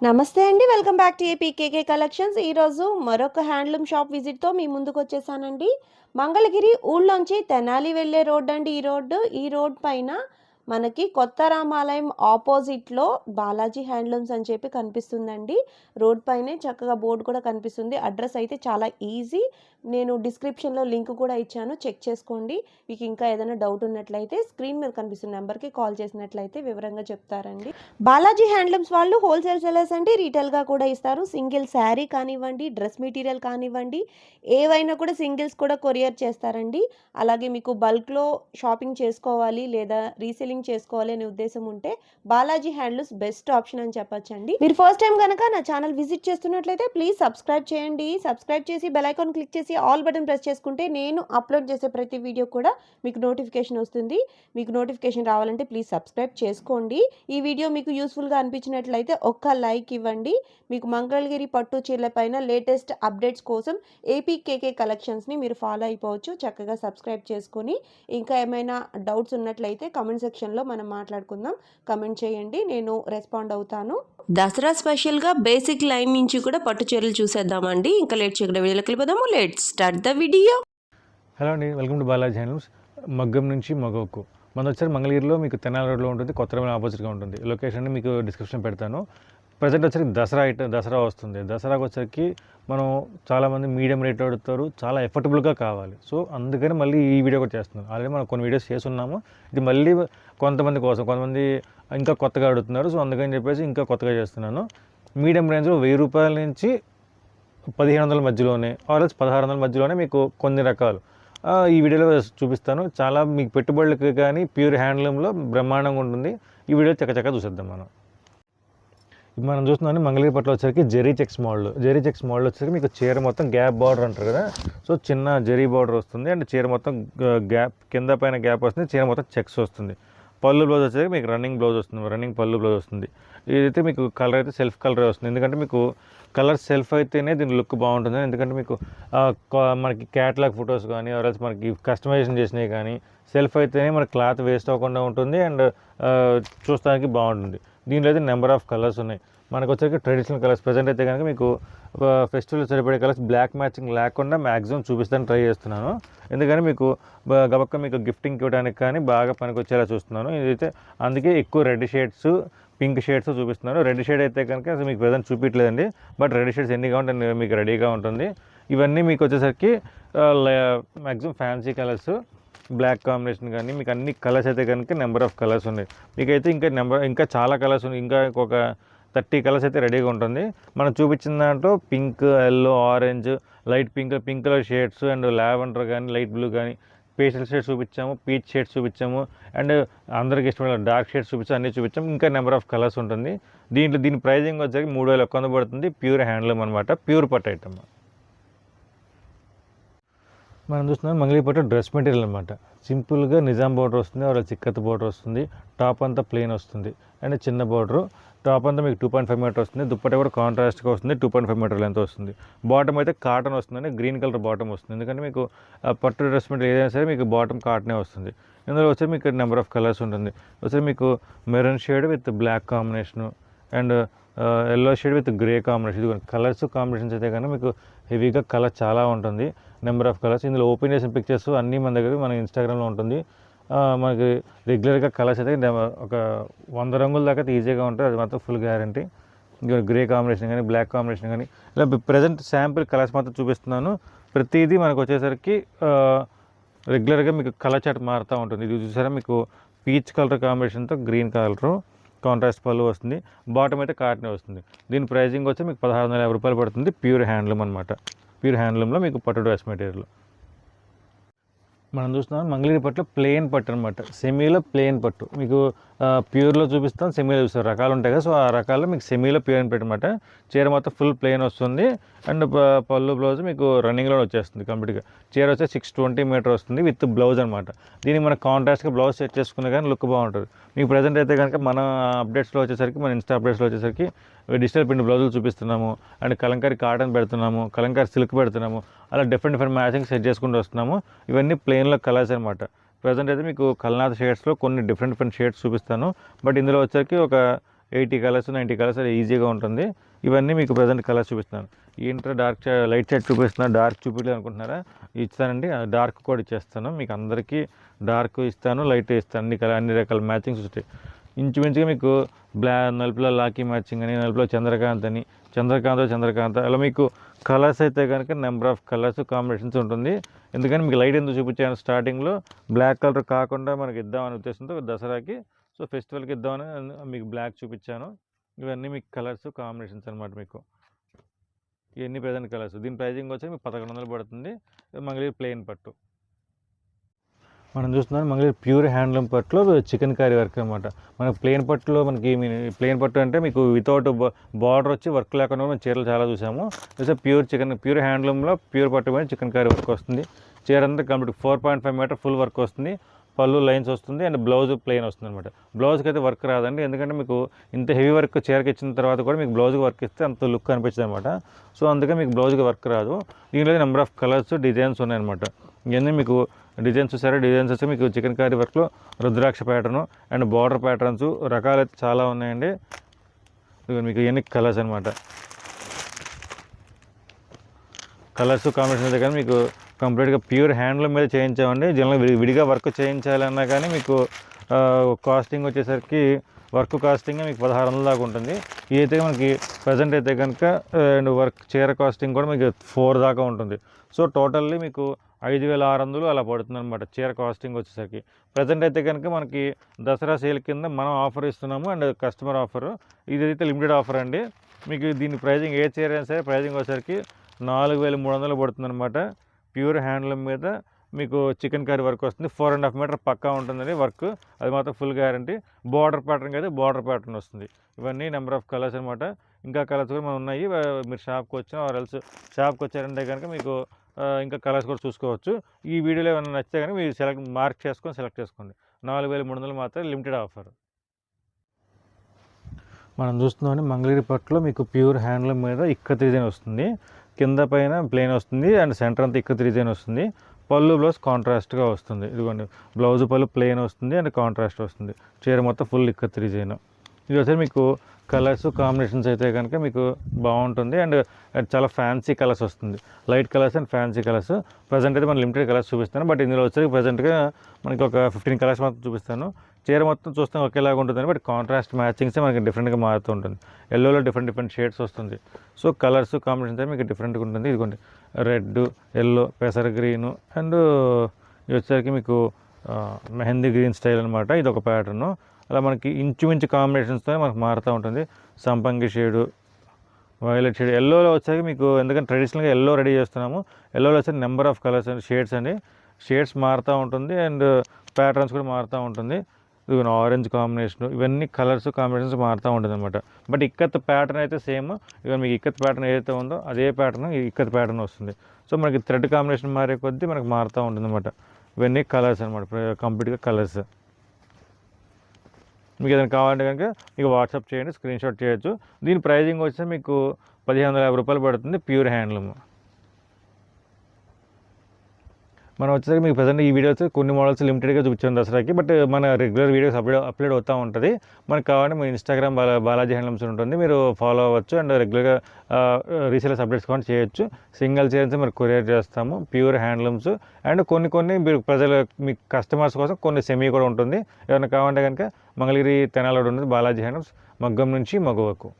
నమస్తే అండి. Welcome back to APKK collections. ఈరోజు మరొక హ్యాండ్లూమ్ షాప్ విజిట్‌తో మీ ముందుకొచ్చేసానండి. మంగళగిరి ఊళ్ళోంచి తెనాలి వెళ్ళే రోడ్డండి ఈ రోడ్డు. ఈ రోడ్ పైన మనకి కొత్త రామాలయం ఆపోజిట్‌లో బాలాజీ హ్యాండ్లూమ్స్ అని చెప్పి కనిపిస్తుందండి. రోడ్ పైనే చక్కగా బోర్డ్ కూడా కనిపిస్తుంది. అడ్రెస్ అయితే చాలా ఈజీ. నేను డిస్క్రిప్షన్‌లో లింక్ కూడా ఇచ్చాను. చెక్ చేసుకోండి. మీకు ఇంకా ఏదైనా డౌట్ ఉన్నట్లయితే స్క్రీన్ మీద కనిపిస్తున్న నెంబర్‌కి కాల్ చేసినట్లయితే వివరంగా చెప్తారండి. బాలాజీ హ్యాండ్లూమ్స్ వాళ్ళు హోల్సేల్ సెల్లర్స్ అండి. రీటైల్‌గా కూడా ఇస్తారు. సింగిల్ శారీ కానివ్వండి, డ్రెస్ మెటీరియల్ కానివ్వండి, ఏవైనా కూడా సింగిల్స్ కూడా కొరియర్ చేస్తారండి. అలాగే మీకు బల్క్‌లో షాపింగ్ చేసుకోవాలి లేదా రీసెల్లింగ్ చేసుకోవాలి అనే ఉద్దేశం ఉంటే బాలాజీ హ్యాండ్లూమ్స్ బెస్ట్ ఆప్షన్ అని చెప్పొచ్చండి. మీరు ఫస్ట్ టైం గనక నా ఛానల్ విజిట్ చేస్తున్నట్లయితే ప్లీజ్ సబ్స్క్రైబ్ చేయండి. సబ్స్క్రైబ్ చేసి బెల్ ఐకాన్ క్లిక్ చేసి ఆల్ బటన్ ప్రెస్ చేసుకుంటే నేను అప్లోడ్ చేసే ప్రతి వీడియో కూడా మీకు నోటిఫికేషన్ వస్తుంది. మీకు నోటిఫికేషన్ రావాలంటే ప్లీజ్ సబ్స్క్రైబ్ చేసుకోండి. ఈ వీడియో మీకు యూస్ఫుల్గా అనిపించినట్లయితే ఒక్క లైక్ ఇవ్వండి. మీకు మంగళగిరి పట్టు చీరల పైన లేటెస్ట్ అప్డేట్స్ కోసం ఏపీకేకే కలెక్షన్స్ని మీరు ఫాలో అయిపోవచ్చు. చక్కగా సబ్స్క్రైబ్ చేసుకొని ఇంకా ఏమైనా డౌట్స్ ఉన్నట్లయితే కమెంట్ సెక్షన్లో మనం మాట్లాడుకుందాం. కమెంట్ చేయండి, నేను రెస్పాండ్ అవుతాను. దసరా స్పెషల్గా బేసిక్ లైన్ నుంచి కూడా పట్టు చీరలు చూసేద్దామండి. ఇంకా లేట్ చేయకుండా వీడియోలోకి వెళ్ళిపోదాము. Let's start the video. Hello అండి, వెల్కమ్ టు బాలాజీ హ్యాండ్లూమ్స్. మగ్గం నుంచి మగోకు మన వచ్చారు మంగళగిరిలో, మీకు తెనాలి రోడ్లో ఉంటుంది. కొత్త రోడ్ ఆపోజిట్గా ఉంటుంది. లొకేషన్ మీకు డిస్క్రిప్షన్ పెడతాను. ప్రజెంట్ వచ్చరికి దసరా వస్తుంది. దసరాకు వచ్చరికి మనం చాలామంది మీడియం రేట్ అడుగుతారు, చాలా ఎఫర్టబుల్గా కావాలి. సో అందుకని మళ్ళీ ఈ వీడియో కూడా చేస్తున్నాం. ఆల్రెడీ మనం కొన్ని వీడియోస్ చేస్తున్నాము. ఇది మళ్ళీ కొంతమంది కోసం, కొంతమంది ఇంకా కొత్తగా అడుగుతున్నారు. సో అందుకని చెప్పేసి ఇంకా కొత్తగా చేస్తున్నాను. మీడియం రేంజ్లో 1000 రూపాయల నుంచి 1500 మధ్యలోనే ఆర్ఎల్స్ 1600 మధ్యలోనే మీకు కొన్ని రకాలు ఈ వీడియోలో చూపిస్తాను. చాలా మీకు పెట్టుబడులకు కానీ ప్యూర్ హ్యాండ్లూమ్లో బ్రహ్మాండంగా ఉంటుంది. ఈ వీడియో చక్కచక్క చూసేద్దాం. మనం చూస్తున్నాం మంగళగిరి పట్ల వచ్చరికి జెరీ చెక్స్ మోడల్ వచ్చరికి మీకు చీర మొత్తం గ్యాప్ బార్డర్ అంటారు కదా. సో చిన్న జెరీ బార్డర్ వస్తుంది అండ్ చీర మొత్తం గ్యాప్ కింద పైన గ్యాప్ వస్తుంది. చీర మొత్తం చెక్స్ వస్తుంది. పళ్ళు బ్లౌజ్ వచ్చేసి మీకు రన్నింగ్ పళ్ళు బ్లౌజ్ వస్తుంది. ఇదైతే మీకు కలర్ అయితే సెల్ఫ్ కలరే వస్తుంది. ఎందుకంటే మీకు కలర్ సెల్ఫ్ అయితేనే దీని లుక్ బాగుంటుంది. ఎందుకంటే మీకు మనకి క్యాటలాగ్ ఫొటోస్ కానీ ఆర్ఎల్స్ మనకి కస్టమైజేషన్ చేసినవి కానీ సెల్ఫ్ అయితేనే మనకి క్లాత్ వేస్ట్ అవ్వకుండా ఉంటుంది అండ్ చూస్తానికి బాగుంటుంది. దీంట్లో అయితే నెంబర్ ఆఫ్ కలర్స్ ఉన్నాయి. మనకు వచ్చేసరికి ట్రెడిషనల్ కలర్స్ ప్రజెంట్ అయితే కనుక మీకు ఫెస్టివల్ సరిపడే కలర్స్ బ్లాక్ మ్యాచింగ్ లేకుండా మ్యాక్సిమం చూపిస్తాను ట్రై చేస్తున్నాను. ఎందుకని మీకు గబక్క మీకు గిఫ్టింగ్ ఇవ్వడానికి కానీ బాగా పనికొచ్చేలా చూస్తున్నాను. ఇదైతే అందుకే ఎక్కువ రెడ్ షేడ్స్, పింక్ షేడ్స్ చూపిస్తున్నారు. రెడ్ షేడ్ అయితే కనుక అసలు మీకు ప్రజెంట్ చూపించలేదండి. బట్ రెడ్ షేడ్స్ ఎన్నిగా ఉంటుంది మీకు రెడీగా ఉంటుంది. ఇవన్నీ మీకు వచ్చేసరికి maximum fancy colours, black combination కానీ మీకు అన్ని కలర్స్ అయితే కనుక నెంబర్ ఆఫ్ కలర్స్ ఉన్నాయి. మీకైతే ఇంకా చాలా కలర్స్ ఉన్నాయి. ఇంకా ఒక 30 కలర్స్ అయితే రెడీగా ఉంటుంది. మనం చూపించిన దాంట్లో pink, yellow, orange, light pink colour shades and lavender కానీ లైట్ బ్లూ కానీ పేస్టల్ షేడ్స్ చూపించాము, పీచ్ షేడ్స్ చూపించాము అండ్ అందరికి ఇష్టమైన డార్క్ షేడ్స్ చూపించాము, అన్నీ చూపించాము. ఇంకా నెంబర్ ఆఫ్ కలర్స్ ఉంటుంది. దీని ప్రైజింగ్ వచ్చేసరికి 3100 పడుతుంది. ప్యూర్ హ్యాండ్లూమ్ అనమాట, ప్యూర్ పట్టు ఐటమ్. మనం చూస్తున్నాం మంగళగిరి పట్టు డ్రెస్ మెటీరియల్ అనమాట. సింపుల్గా నిజాం బార్డర్ వస్తుంది, వాళ్ళ చిక్కత్ బార్డర్ వస్తుంది. టాప్ అంతా ప్లెయిన్ వస్తుంది అండ్ చిన్న బార్డరు. టాప్ అంతా మీకు 2.5 మీటర్ వస్తుంది. దుప్పటి కూడా కాంట్రాస్ట్గా వస్తుంది. 2.5 మీటర్ లెంత్ వస్తుంది. బాటమ్ అయితే కాటన్ వస్తుందండి, గ్రీన్ కలర్ బాటమ్ వస్తుంది. ఎందుకంటే మీకు పట్టు డ్రెస్ మెటీరియల్ ఏదైనా సరే మీకు బాటమ్ కాటనే వస్తుంది. ఇందులో వచ్చి మీకు నెంబర్ ఆఫ్ కలర్స్ ఉంటుంది. వచ్చి మీకు maroon shade with black combination and yellow shade with grey combination. ఇది కలర్స్ కాంబినేషన్స్ అయితే కానీ మీకు హెవీగా కలర్ చాలా ఉంటుంది. Number of colours. ఇందులో ఓపెన్ చేసిన పిక్చర్స్ అన్నీ మన దగ్గర మన ఇన్స్టాగ్రామ్లో ఉంటుంది. మనకి రెగ్యులర్గా కలర్స్ అయితే ఒక 100 రంగుల దాకా ఈజీగా ఉంటుంది. అది మాత్రం ఫుల్ గ్యారంటీ. ఇంకా గ్రే కాంబినేషన్ కానీ బ్లాక్ కాంబినేషన్ కానీ ఇలా ప్రజెంట్ శాంపిల్ కలర్స్ మాత్రం చూపిస్తున్నాను. ప్రతిదీ మనకు వచ్చేసరికి రెగ్యులర్గా మీకు కలర్ చార్ట్ మారుతూ ఉంటుంది. ఇది చూసారా మీకు పీచ్ కలర్ కాంబినేషన్తో గ్రీన్ కలరు కాంట్రాస్ట్ పళ్ళు వస్తుంది. బాటమ్ అయితే కాటనే వస్తుంది. దీని ప్రైజింగ్ వచ్చి మీకు 1650 రూపాయలు పడుతుంది. ప్యూర్ హ్యాండ్లూమ్ అనమాట. ప్యూర్ హ్యాండ్లూమ్లో మీకు పట్టు డ్రెస్ మెటీరియల్. మనం చూస్తున్నాం మంగళగిరి పట్టులో ప్లెయిన్ పట్టు అనమాట. సెమీలో ప్లెయిన్ పట్టు మీకు ప్యూర్లో చూపిస్తాం, సెమీలో చూస్తాం. రకాలు ఉంటాయి కదా. సో ఆ రకాల్లో మీకు సెమీలో ప్యూర్ పట్టు అనమాట. చీర మొత్తం ఫుల్ ప్లెయిన్ వస్తుంది అండ్ పళ్ళు బ్లౌజ్ మీకు రన్నింగ్లో వచ్చేస్తుంది కంప్లీట్గా. చీర వచ్చే 620 మీటర్ వస్తుంది విత్ బ్లౌజ్ అనమాట. దీనికి మన కాంట్రాస్ట్గా బ్లౌజ్ సెట్ చేసుకునే కానీ లుక్ బాగుంటుంది. మీకు ప్రజెంట్ అయితే కనుక మన అప్డేట్స్లో వచ్చేసరికి, మన ఇన్స్టా అప్డేట్స్లో వచ్చేసరికి డిజిటల్ ప్రింట్ బ్లౌజులు చూపిస్తున్నాము అండ్ కలంకారీ కాటన్ పెడుతున్నాము, కలంకారీ సిల్క్ పెడుతున్నాము. అలా డిఫరెంట్ మ్యాచింగ్ సెట్ చేసుకుంటూ వస్తున్నాము. ఇవన్నీ ప్లెయిన్లో కలర్స్ అనమాట. ప్రజెంట్ అయితే మీకు కల్నాథ్ షేడ్స్లో కొన్ని డిఫరెంట్ షేడ్స్ చూపిస్తాను. బట్ ఇందులో వచ్చరికి ఒక 80 కలర్స్ 90 కలర్స్ అది ఈజీగా ఉంటుంది. ఇవన్నీ మీకు ప్రజెంట్ కలర్స్ చూపిస్తున్నాను. ఏంటంటే డార్క్ లైట్ షేడ్ చూపిస్తున్నా, డార్క్ చూపించలేదు అనుకుంటున్నారా, ఇస్తానండి. డార్క్ కూడా ఇచ్చేస్తాను మీకు అందరికీ. డార్క్ ఇస్తాను, లైట్ ఇస్తాను, అన్ని రకాల మ్యాచింగ్స్ వస్తాయి. ఇంచుమించుగా మీకు నలుపులో లాకీ మ్యాచింగ్ అని, నలుపులో చంద్రకాంత్ అని, చంద్రకాంత అలా మీకు కలర్స్ అయితే కనుక నెంబర్ ఆఫ్ కలర్స్ కాంబినేషన్స్ ఉంటుంది. ఎందుకని మీకు లైట్ ఎందుకు చూపించాను స్టార్టింగ్లో, బ్లాక్ కలర్ కాకుండా మనకి ఇద్దామనే ఉద్దేశంతో దసరాకి, సో ఫెస్టివల్కి ఇద్దామని మీకు బ్లాక్ చూపించాను. ఇవన్నీ మీకు కలర్స్ కాంబినేషన్స్ అనమాట. మీకు ఇవన్నీ ప్రజెంట్ కలర్స్. దీని ప్రైజింగ్ వచ్చి మీకు 1100 పడుతుంది. మంగళగిరి ప్లెయిన్ పట్టు మనం చూస్తున్నాం. మంగళగిరి ప్యూర్ హ్యాండ్లూమ్ పట్టులో చికెన్ కారీ వర్క్ అనమాట. మనకు ప్లెయిన్ పట్టులో మనకి ప్లెయిన్ పట్టు అంటే మీకు వితౌట్ బార్డర్ వచ్చి వర్క్ లేకుండా మనం చీరలు చాలా చూసాము. ప్యూర్ హ్యాండ్లూమ్లో ప్యూర్ పట్టు మీద చికెన్ కారీ వర్క్ వస్తుంది. చీర అంతా కంప్లీట్ 4.5 మీటర్ ఫుల్ వర్క్ వస్తుంది. పళ్ళు లైన్స్ వస్తుంది అండ్ బ్లౌజ్ ప్లెయిన్ వస్తుంది అనమాట. బ్లౌజ్కి అయితే వర్క్ రాదండి, ఎందుకంటే మీకు ఇంత హెవీ వర్క్ చీరకి ఇచ్చిన తర్వాత కూడా మీకు బ్లౌజ్కి వర్క్ ఇస్తే అంత లుక్ అనిపించింది అనమాట. సో అందుకే మీకు బ్లౌజ్కి వర్క్ రాదు. దీనిలో నెంబర్ ఆఫ్ కలర్స్ డిజైన్స్ ఉన్నాయన్నమాట. ఇవన్నీ మీకు డిజైన్స్ చూసారా, డిజైన్స్ వచ్చి మీకు చికెన్ కారీ వర్క్లో రుద్రాక్ష ప్యాటర్ను అండ్ బార్డర్ ప్యాటర్న్స్ రకాలు అయితే చాలా ఉన్నాయండి. మీకు ఇవన్నీ కలర్స్ అనమాట. కలర్స్ కాంబినేషన్ అయితే కానీ మీకు కంప్లీట్గా ప్యూర్ హ్యాండ్లూమ్ మీద చేయించామండి. జనరల్గా విడిగా వర్క్ చేయించాలన్నా కానీ మీకు కాస్టింగ్ వచ్చేసరికి వర్క్ కాస్టింగ్ మీకు 1600 దాకా ఉంటుంది. ఇదైతే మనకి ప్రజెంట్ అయితే కనుక అండ్ వర్క్ చీర కాస్టింగ్ కూడా మీకు 4 దాకా ఉంటుంది. సో టోటల్లీ మీకు 5600 అలా పడుతుంది అనమాట చీర కాస్టింగ్ వచ్చేసరికి. ప్రజెంట్ అయితే కనుక మనకి దసరా సేల్ కింద మనం ఆఫర్ ఇస్తున్నాము అండ్ కస్టమర్ ఆఫరు. ఇదైతే లిమిటెడ్ ఆఫర్ అండి. మీకు దీని ప్రైజింగ్ ఏ చీర అయినా సరే ప్రైజింగ్ వచ్చేసరికి 4300 పడుతుంది అనమాట. ప్యూర్ హ్యాండ్లూమ్ మీద మీకు చికెన్ కర్రీ వర్క్ వస్తుంది. 4.5 మీటర్ పక్కా ఉంటుందండి వర్క్, అది మాత్రం ఫుల్ గ్యారంటీ. బార్డర్ ప్యాటర్న్ అయితే బార్డర్ ప్యాటర్న్ వస్తుంది. ఇవన్నీ నెంబర్ ఆఫ్ కలర్స్ అనమాట. ఇంకా కలర్స్ కూడా మనం ఉన్నాయి. మీరు షాప్కి వచ్చినా ఆర్ ఎల్స్ షాప్కి వచ్చారంటే కనుక మీకు ఇంకా కలర్స్ కూడా చూసుకోవచ్చు. ఈ వీడియోలో ఏమైనా నచ్చితే కనుక మీరు సెలెక్ట్ చేసుకోండి. 4300 మాత్రం లిమిటెడ్ ఆఫర్. మనం చూస్తున్నాం మంగళగిరి పట్టులో మీకు ప్యూర్ హ్యాండ్లూమ్ మీద ఇక్కత్ డిజైన్ వస్తుంది. కింద పైన ప్లెయిన్ వస్తుంది అండ్ సెంటర్ అంతా ఇక్కత్ డిజైన్ వస్తుంది. పళ్ళు బ్లౌజ్ కాంట్రాస్ట్గా వస్తుంది. ఇదిగోండి బ్లౌజ్ పళ్ళు ప్లెయిన్ వస్తుంది అండ్ కాంట్రాస్ట్ వస్తుంది. చీర మొత్తం ఫుల్ ఇక్కత్ డిజైన్. ఇది వచ్చి మీకు కలర్స్ కాంబినేషన్స్ అయితే కనుక మీకు బాగుంటుంది అండ్ చాలా ఫ్యాన్సీ కలర్స్ వస్తుంది. Light colours and fancy colours. Present అయితే మనం లిమిటెడ్ కలర్స్ చూపిస్తాను, బట్ ఇందులో వచ్చేసి ప్రజెంట్గా మనకి ఒక 15 కలర్స్ మాత్రం చూపిస్తాను. చీర మొత్తం చూస్తే ఒకేలాగా ఉంటుందని, బట్ కాంట్రాస్ట్ మ్యాచింగ్సే మనకి డిఫరెంట్గా మారుతూ ఉంటుంది. ఎల్లోలో డిఫరెంట్ షేడ్స్ వస్తుంది. సో కలర్స్ కాంబినేషన్స్ అయితే మీకు డిఫరెంట్గా ఉంటుంది. ఇదిగోండి రెడ్, ఎల్లో, పెసర్ గ్రీను అండ్ ఇది వచ్చేసరికి మీకు మెహందీ గ్రీన్ స్టైల్ అనమాట. ఇది ఒక ప్యాటర్ను. అలా మనకి ఇంచుమించు కాంబినేషన్స్తో మనకు మారుతూ ఉంటుంది. సంపంగి షేడు, వైలెట్ షేడ్, ఎల్లోలో వచ్చేసరికి మీకు ఎందుకంటే ట్రెడిషనల్గా ఎల్లో రెడీ చేస్తున్నాము. ఎల్లోలో వచ్చేసి number of colours and shades మారుతూ ఉంటుంది అండ్ ప్యాటర్న్స్ కూడా మారుతూ ఉంటుంది. ఇది ఆరెంజ్ కాంబినేషన్, ఇవన్నీ కలర్స్ కాంబినేషన్స్ మారుతూ ఉంటుంది అనమాట. బట్ ఇక్కత్ ప్యాటర్న్ అయితే సేమ్. ఇక మీకు ఇక్కత్ ప్యాటర్న్ ఏదైతే ఉందో అదే ప్యాటర్న్ ఇక్కత్ ప్యాటర్న్ వస్తుంది. సో మనకి థ్రెడ్ కాంబినేషన్ మారే కొద్దీ మనకు మారుతూ ఉంటుంది అనమాట. ఇవన్నీ కలర్స్ అనమాట, కంప్లీట్గా కలర్స్. మీకు ఏదైనా కావాలంటే కనుక మీకు వాట్సాప్ చేయండి, స్క్రీన్ షాట్ చేయొచ్చు. దీని ప్రైజింగ్ వచ్చి మీకు 1550 రూపాయలు పడుతుంది ప్యూర్ హ్యాండ్లూమ్. మనం వచ్చేసరికి మీకు ప్రజెంట్ ఈ వీడియోస్ కొన్ని మోడల్స్ లిమిటెడ్గా చూపించాను దసరాకి, బట్ మన రెగ్యులర్ వీడియోస్ అప్లోడ్ అవుతూ ఉంటుంది. మనకు కావాలంటే మీ ఇన్స్టాగ్రామ్ బాలాజీ హ్యాండ్లూమ్స్ ఉంటుంది, మీరు ఫాలో అవ్వచ్చు అండ్ రెగ్యులర్గా రీసేలర్స్ అప్డేట్స్ కూడా చేయొచ్చు. సింగిల్ చైన్స్ మీరు కొరియర్ చేస్తాము, ప్యూర్ హ్యాండ్లూమ్స్ అండ్ కొన్ని మీరు మీ కస్టమర్స్ కోసం కొన్ని సెమీ కూడా ఉంటుంది. ఏమైనా కావాలంటే కనుక మంగళగిరి తెనాలి రోడ్ ఉంటుంది బాలాజీ హ్యాండ్లూమ్స్, మగ్గం నుంచి మగువకు.